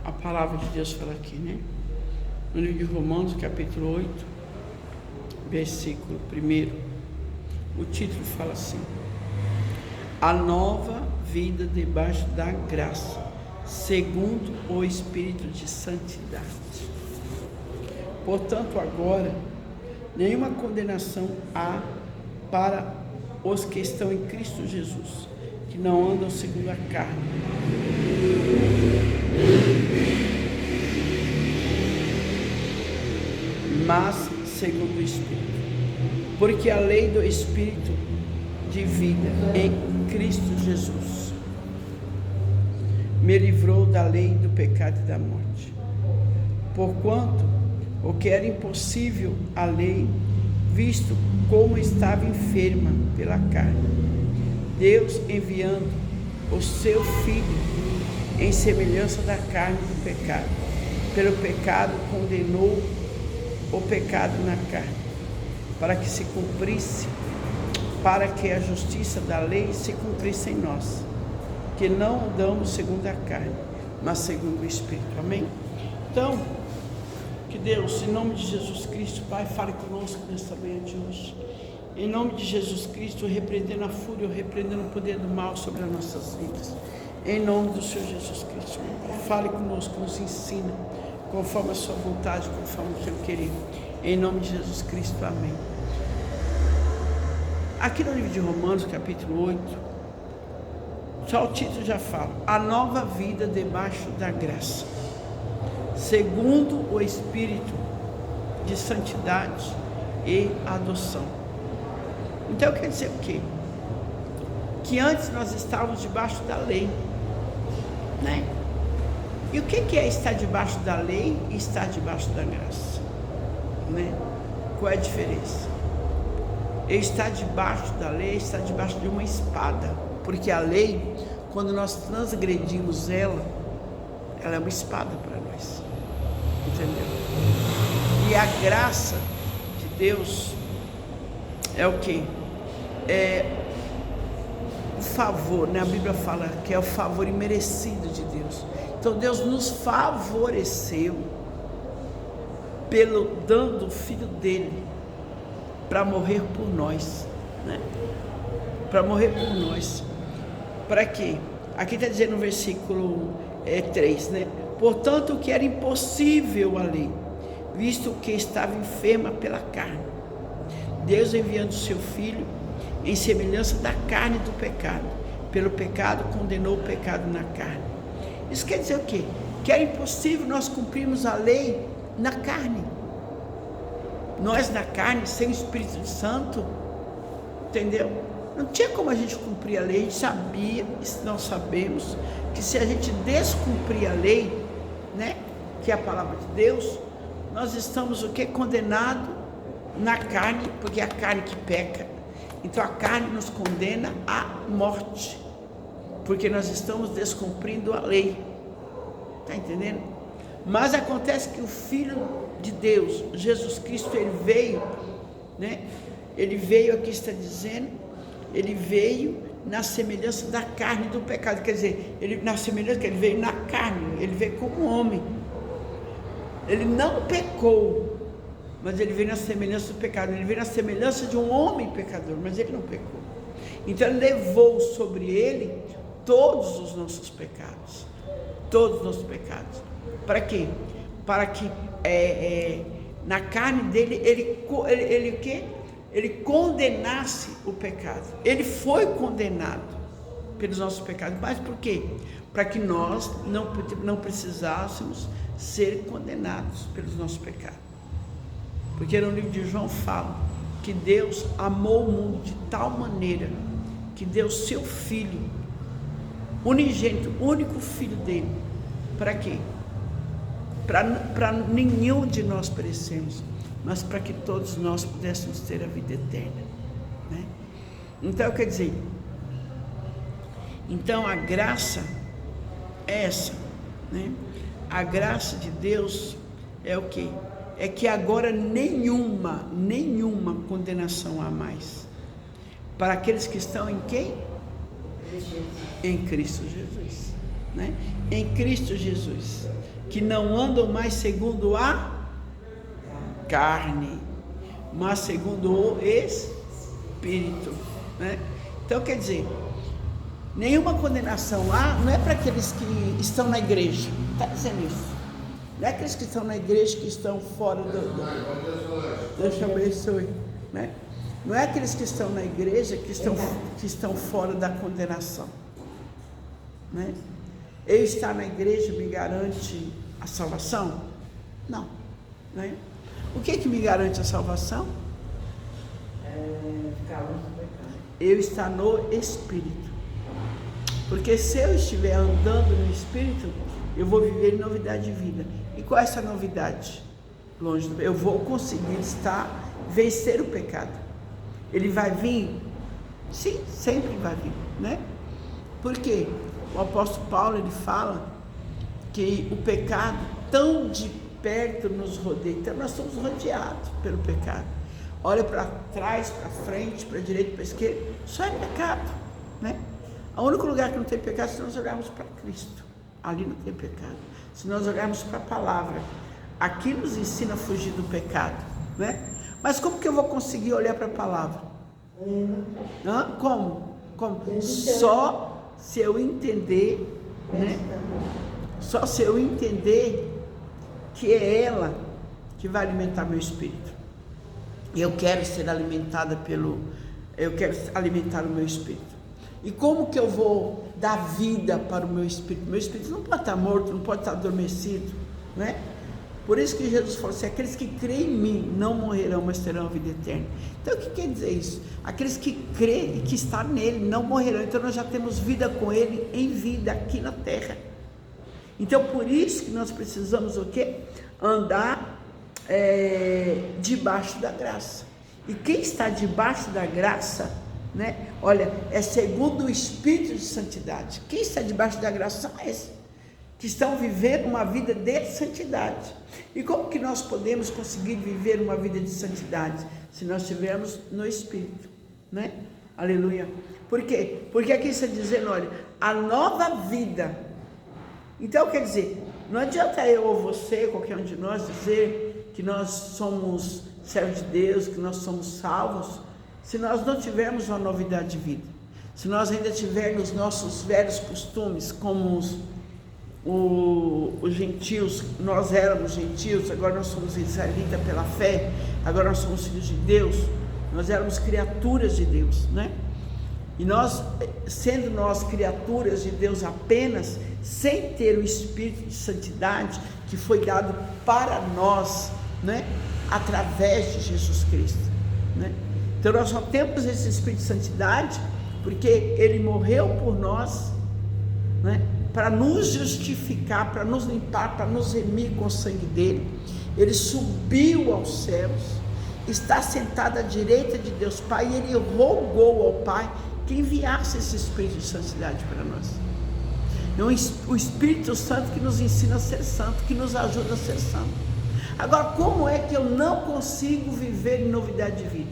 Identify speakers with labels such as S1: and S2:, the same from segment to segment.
S1: A palavra de Deus fala aqui, né? No livro de Romanos, capítulo 8, versículo 1, o título fala assim: a nova vida debaixo da graça, segundo o Espírito de santidade. Portanto, agora, nenhuma condenação há para os que estão em Cristo Jesus, que não andam segundo a carne, mas segundo o Espírito. Porque a lei do Espírito de vida em Cristo Jesus me livrou da lei do pecado e da morte. Porquanto o que era impossível à lei, visto como estava enferma pela carne, Deus, enviando o seu Filho em semelhança da carne do pecado, pelo pecado condenou o pecado na carne, para que se cumprisse, para que a justiça da lei se cumprisse em nós, que não andamos segundo a carne, mas segundo o Espírito. Amém? Então, que Deus, em nome de Jesus Cristo, Pai, fale conosco nesta manhã de hoje. Em nome de Jesus Cristo, repreendendo a fúria, repreendendo o poder do mal sobre as nossas vidas. Em nome do Senhor Jesus Cristo, Pai, fale conosco, nos ensina, conforme a sua vontade, conforme o seu querer. Em nome de Jesus Cristo, amém. Aqui no livro de Romanos, capítulo 8, só o título já fala: a nova vida debaixo da graça, segundo o Espírito de santidade e adoção. Então quer dizer o quê? Que antes nós estávamos debaixo da lei, né? E o que é estar debaixo da lei e estar debaixo da graça, né? Qual é a diferença? Estar debaixo da lei, estar debaixo de uma espada, porque a lei, quando nós transgredimos ela é uma espada para nós, entendeu? E a graça de Deus é o quê? É o favor, né? A Bíblia fala que é o favor imerecido de Deus. Então Deus nos favoreceu dando o Filho dele para morrer por nós, né? Para morrer por nós. Para quê? Aqui está dizendo no versículo 3, né? Portanto, o que era impossível à lei, visto que estava enferma pela carne, Deus, enviando o seu Filho em semelhança da carne do pecado, pelo pecado condenou o pecado na carne. Isso quer dizer o quê? Que era impossível nós cumprirmos a lei na carne. Nós na carne, sem o Espírito Santo, entendeu? Não tinha como a gente cumprir a lei. A gente sabia, nós sabemos, que se a gente descumprir a lei, né, que é a palavra de Deus, nós estamos o quê? Condenado na carne, porque é a carne que peca. Então a carne nos condena à morte, porque nós estamos descumprindo a lei. Está entendendo? Mas acontece que o Filho de Deus, Jesus Cristo, ele veio, né? Ele veio, aqui está dizendo, ele veio na semelhança da carne do pecado. Quer dizer, ele, na semelhança que ele veio na carne, ele veio como homem. Ele não pecou, mas ele veio na semelhança do pecado. Ele veio na semelhança de um homem pecador, mas ele não pecou. Então ele levou sobre ele todos os nossos pecados. Todos os nossos pecados. Para quê? Para que na carne dele ele o quê? Ele condenasse o pecado. Ele foi condenado pelos nossos pecados. Mas por quê? Para que nós não precisássemos ser condenados pelos nossos pecados. Porque no livro de João fala que Deus amou o mundo de tal maneira que deu seu Filho unigênito, único Filho dele. Para quê? Para nenhum de nós perecemos, mas para que todos nós pudéssemos ter a vida eterna, né? Então quer dizer, então a graça é essa, né? A graça de Deus é o quê? É que agora nenhuma condenação há mais para aqueles que estão em quem? Em Cristo Jesus. né? Em Cristo Jesus, que não andam mais segundo a carne, mas segundo o Espírito, né? Então quer dizer, nenhuma condenação lá não é para aqueles que estão na igreja, está dizendo isso. Não é aqueles que estão na igreja que estão fora Deus te abençoe, né? Não é aqueles que estão na igreja que estão fora da condenação, né? Eu estar na igreja me garante a salvação? Não, né? O que me garante a salvação?
S2: Ficar longe do pecado.
S1: Eu estar no Espírito. Porque se eu estiver andando no Espírito, eu vou viver novidade de vida. E qual é essa novidade? Longe do... Eu vou conseguir vencer o pecado. Ele vai vir? Sim, sempre vai vir, né? Por quê? O apóstolo Paulo, ele fala que o pecado tão de perto nos rodeia. Então nós somos rodeados pelo pecado. Olha para trás, para frente, para a direita, para a esquerda, só é pecado, né? O único lugar que não tem pecado é se nós olharmos para Cristo. Ali não tem pecado. Se nós olharmos para a palavra, aqui nos ensina a fugir do pecado, né? Mas como que eu vou conseguir olhar para a palavra? Como? Só se eu entender, né? Só se eu entender que é ela que vai alimentar meu espírito. Eu quero ser alimentada eu quero alimentar o meu espírito. E como que eu vou dar vida para o meu espírito? Meu espírito não pode estar morto, não pode estar adormecido, né? Por isso que Jesus falou assim: aqueles que creem em mim não morrerão, mas terão a vida eterna. Então o que quer dizer isso? Aqueles que creem e que estão nele não morrerão. Então nós já temos vida com ele em vida aqui na terra. Então por isso que nós precisamos o quê? Andar debaixo da graça. E quem está debaixo da graça, né? Olha, é segundo o Espírito de santidade. Quem está debaixo da graça são esses que estão vivendo uma vida de santidade. E como que nós podemos conseguir viver uma vida de santidade? Se nós estivermos no Espírito, né? Aleluia. Por quê? Porque aqui está dizendo, olha, a nova vida. Então quer dizer, não adianta eu ou você, qualquer um de nós, dizer que nós somos servos de Deus, que nós somos salvos, se nós não tivermos uma novidade de vida. Se nós ainda tivermos nossos velhos costumes, como os gentios, nós éramos gentios, agora nós somos israelitas pela fé, agora nós somos filhos de Deus, nós éramos criaturas de Deus, né? E nós, sendo nós criaturas de Deus apenas, sem ter o Espírito de santidade que foi dado para nós, né? Através de Jesus Cristo, né? Então nós só temos esse Espírito de santidade porque ele morreu por nós, né? Para nos justificar, para nos limpar, para nos remir com o sangue dele. Ele subiu aos céus, está sentado à direita de Deus Pai, e ele rogou ao Pai que enviasse esse Espírito de santidade para nós. Então, o Espírito Santo que nos ensina a ser santo, que nos ajuda a ser santo. Agora, como é que eu não consigo viver em novidade de vida?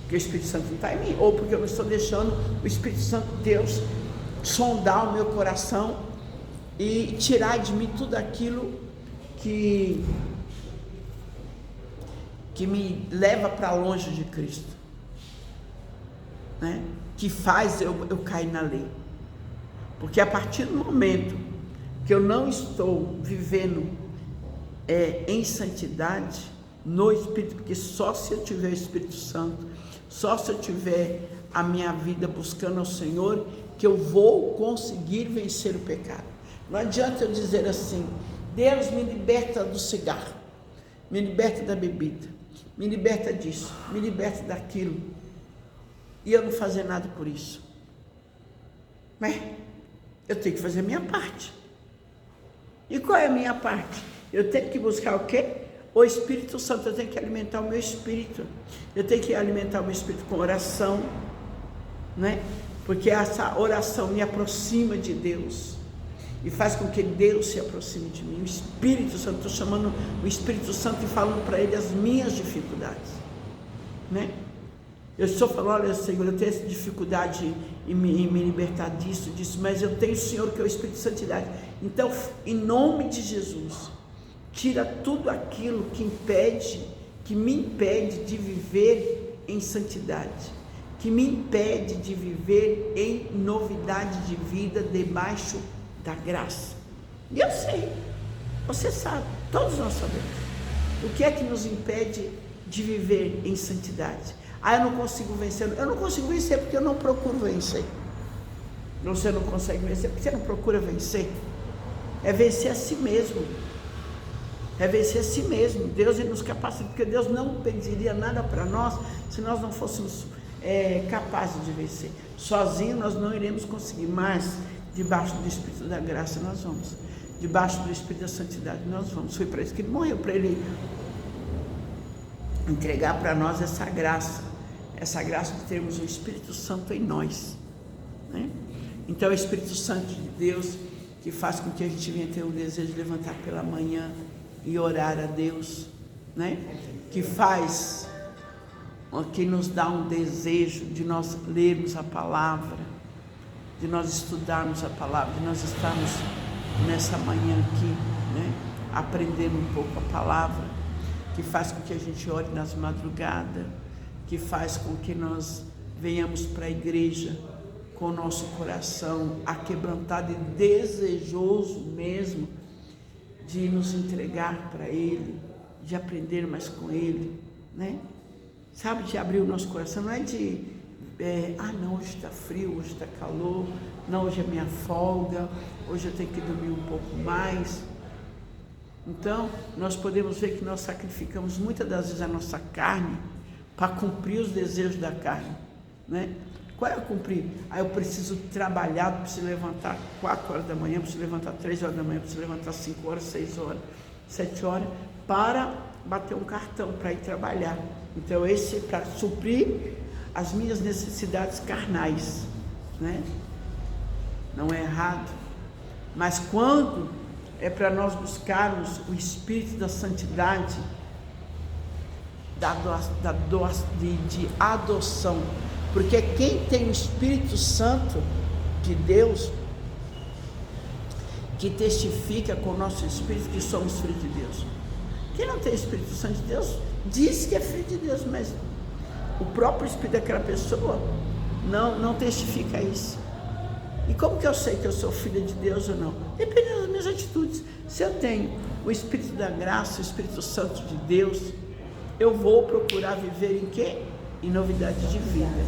S1: Porque o Espírito Santo não está em mim, ou porque eu não estou deixando o Espírito Santo, Deus, sondar o meu coração e tirar de mim tudo aquilo que me leva para longe de Cristo, né? Que faz eu cair na lei. Porque a partir do momento que eu não estou vivendo em santidade no Espírito, porque só se eu tiver o Espírito Santo, só se eu tiver a minha vida buscando ao Senhor, que eu vou conseguir vencer o pecado. Não adianta eu dizer assim: Deus me liberta do cigarro, me liberta da bebida, me liberta disso, me liberta daquilo, e eu não fazer nada por isso. Mas eu tenho que fazer a minha parte. E qual é a minha parte? Eu tenho que buscar o quê? O Espírito Santo. Eu tenho que alimentar o meu espírito. Eu tenho que alimentar o meu espírito com oração, né? Porque essa oração me aproxima de Deus e faz com que Deus se aproxime de mim. O Espírito Santo, estou chamando o Espírito Santo e falando para ele as minhas dificuldades, né? Eu estou falando: olha, Senhor, eu tenho essa dificuldade me libertar disso, mas eu tenho o Senhor que é o Espírito de Santidade. Então, em nome de Jesus, tira tudo aquilo que me impede de viver em santidade, que me impede de viver em novidade de vida debaixo da graça. E eu sei, você sabe, todos nós sabemos. O que é que nos impede de viver em santidade? Eu não consigo vencer. Eu não consigo vencer porque eu não procuro vencer. Você não consegue vencer porque você não procura vencer. É vencer a si mesmo. É vencer a si mesmo. Deus ele nos capacita, porque Deus não pediria nada para nós se nós não fôssemos capazes de vencer. Sozinho nós não iremos conseguir, mas debaixo do Espírito da graça nós vamos. Debaixo do Espírito da santidade nós vamos. Foi para isso que ele morreu, para ele entregar para nós essa graça de termos o Espírito Santo em nós, né? Então é o Espírito Santo de Deus que faz com que a gente venha ter o desejo de levantar pela manhã e orar a Deus, né? Que nos dá um desejo de nós lermos a palavra, de nós estudarmos a palavra, de nós estarmos nessa manhã aqui, né? Aprendendo um pouco a palavra, que faz com que a gente ore nas madrugadas, que faz com que nós venhamos para a igreja com o nosso coração aquebrantado e desejoso mesmo de nos entregar para Ele, de aprender mais com Ele, né? Sabe, de abrir o nosso coração, não é de, não, hoje está frio, hoje está calor, não, hoje é minha folga, hoje eu tenho que dormir um pouco mais. Então, nós podemos ver que nós sacrificamos muitas das vezes a nossa carne para cumprir os desejos da carne, né? Qual é cumprir? Eu preciso trabalhar, eu preciso levantar 4 horas da manhã, eu preciso levantar 3 horas da manhã, eu preciso levantar 5 horas, 6 horas, 7 horas, para bater um cartão, para ir trabalhar. Então, esse é para suprir as minhas necessidades carnais, né? Não é errado, mas quando é para nós buscarmos o Espírito da santidade, de adoção, porque quem tem o Espírito Santo de Deus, que testifica com o nosso Espírito que somos filhos de Deus. Quem não tem o Espírito Santo de Deus, diz que é filho de Deus, mas o próprio Espírito daquela pessoa não testifica isso. E como que eu sei que eu sou filha de Deus ou não? Depende das minhas atitudes. Se eu tenho o Espírito da graça, o Espírito Santo de Deus, eu vou procurar viver em quê? Em novidade de vida.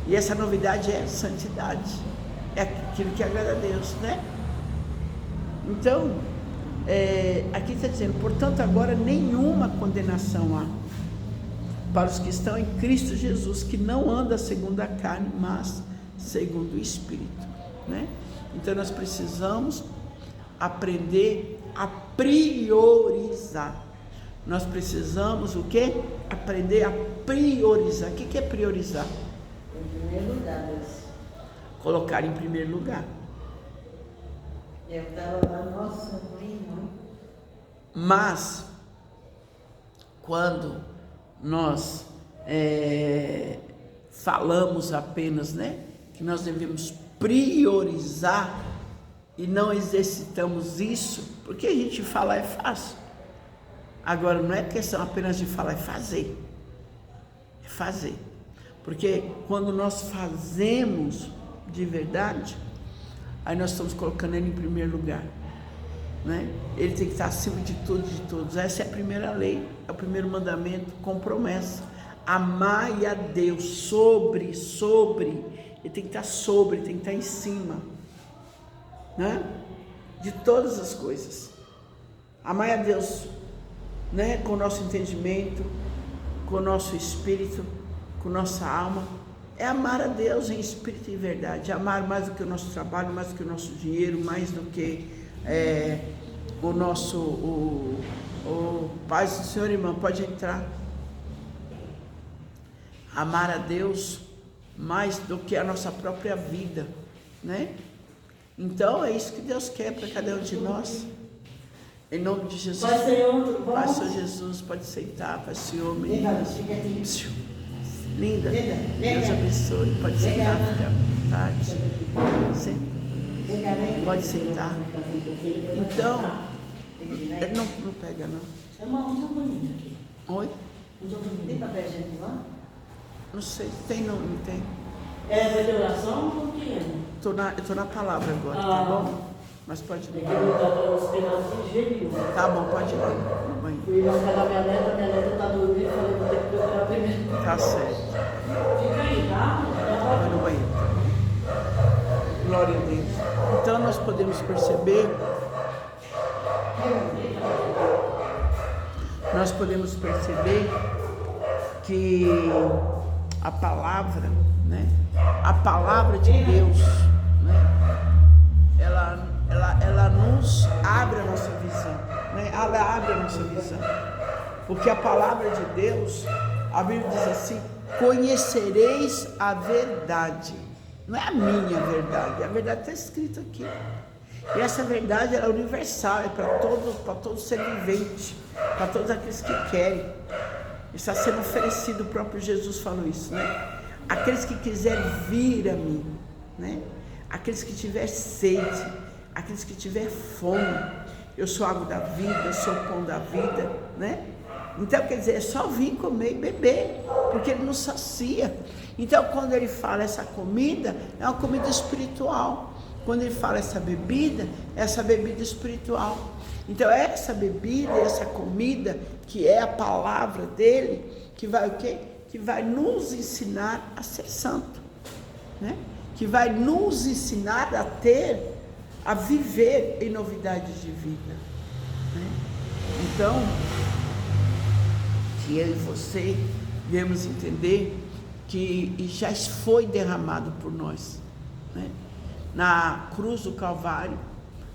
S1: E essa novidade é santidade. É aquilo que agrada a Deus, né? Então, aqui está dizendo, portanto, agora nenhuma condenação há para os que estão em Cristo Jesus, que não anda segundo a carne, mas segundo o Espírito, né? Então nós precisamos aprender a priorizar. Nós precisamos o quê? Aprender a priorizar. O que é priorizar?
S2: Em primeiro lugar, Deus.
S1: Colocar em primeiro lugar.
S2: Eu estava lá, nossa, irmão.
S1: Mas quando nós falamos apenas, né, que nós devemos priorizar e não exercitamos isso, porque a gente falar é fácil. Agora, não é questão apenas de falar, é fazer. É fazer. Porque quando nós fazemos de verdade, aí nós estamos colocando Ele em primeiro lugar, né? Ele tem que estar acima de tudo e de todos. Essa é a primeira lei, é o primeiro mandamento com promessa. Amai a Deus sobre, Ele tem que estar sobre, Ele tem que estar em cima, né? De todas as coisas. Amai a Deus, né? Com o nosso entendimento, com o nosso espírito, com nossa alma. É amar a Deus em espírito e verdade. Amar mais do que o nosso trabalho, mais do que o nosso dinheiro, mais do que o nosso... Paz do Senhor, irmã, pode entrar. Amar a Deus mais do que a nossa própria vida, né? Então é isso que Deus quer para cada um de nós. Em nome de Jesus.
S2: Pai Senhor,
S1: Pai Senhor Jesus, pode sentar, Pai Senhor, menino. Linda, Deus abençoe. Pode sentar, fica à vontade. Senta. Pode sentar. Então, não pega não.
S2: É uma bonita aqui.
S1: Oi?
S2: Tem papel higiênico lá?
S1: Não sei, tem não tem.
S2: Vai ter oração ou o que é?
S1: Eu tô na palavra agora, tá bom? Mas pode ir. Tá bom, pode ir lá no banheiro.
S2: Fui na casa da minha neta tá dormindo, falei, vou ter que procurar primeiro.
S1: Tá certo.
S2: Fica aí, tá?
S1: Vai no banheiro. Glória a Deus. Então nós podemos perceber que a palavra, né? A palavra de Deus, né? Ela nos abre a nossa visão, né? Ela abre a nossa visão, porque a palavra de Deus, a Bíblia diz assim: conhecereis a verdade. Não é a minha verdade, a verdade está escrita aqui. E essa verdade ela é universal, é para todo ser vivente, para todos aqueles que querem. Está sendo oferecido, o próprio Jesus falou isso, né? Aqueles que quiserem vir a mim, né? Aqueles que tiver sede, aqueles que tiver fome, eu sou a água da vida, eu sou o pão da vida, né? Então quer dizer, é só vir comer e beber, porque ele nos sacia. Então quando ele fala essa comida, é uma comida espiritual. Quando ele fala essa bebida, é essa bebida espiritual. Então é essa bebida, essa comida, que é a palavra dele, que vai o quê? Que vai nos ensinar a ser santo, né? Que vai nos ensinar a viver em novidade de vida, né? Então, que eu e você devemos entender que já foi derramado por nós, né? Na cruz do Calvário,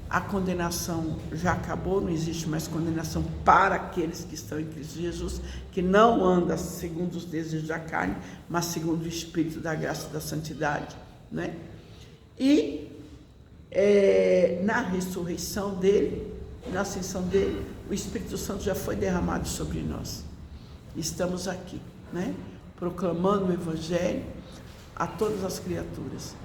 S1: a condenação já acabou, não existe mais condenação para aqueles que estão em Cristo Jesus, que não anda segundo os desejos da carne, mas segundo o Espírito da graça e da santidade, né? E na ressurreição dele, na ascensão dele, o Espírito Santo já foi derramado sobre nós. Estamos aqui, né? Proclamando o Evangelho a todas as criaturas.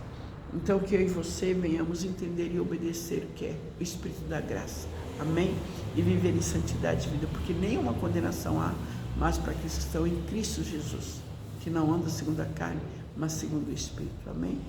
S1: Então que eu e você venhamos entender e obedecer o que é o Espírito da graça, amém? E viver em santidade de vida, porque nenhuma condenação há, mas para aqueles que estão em Cristo Jesus, que não andam segundo a carne, mas segundo o Espírito, amém?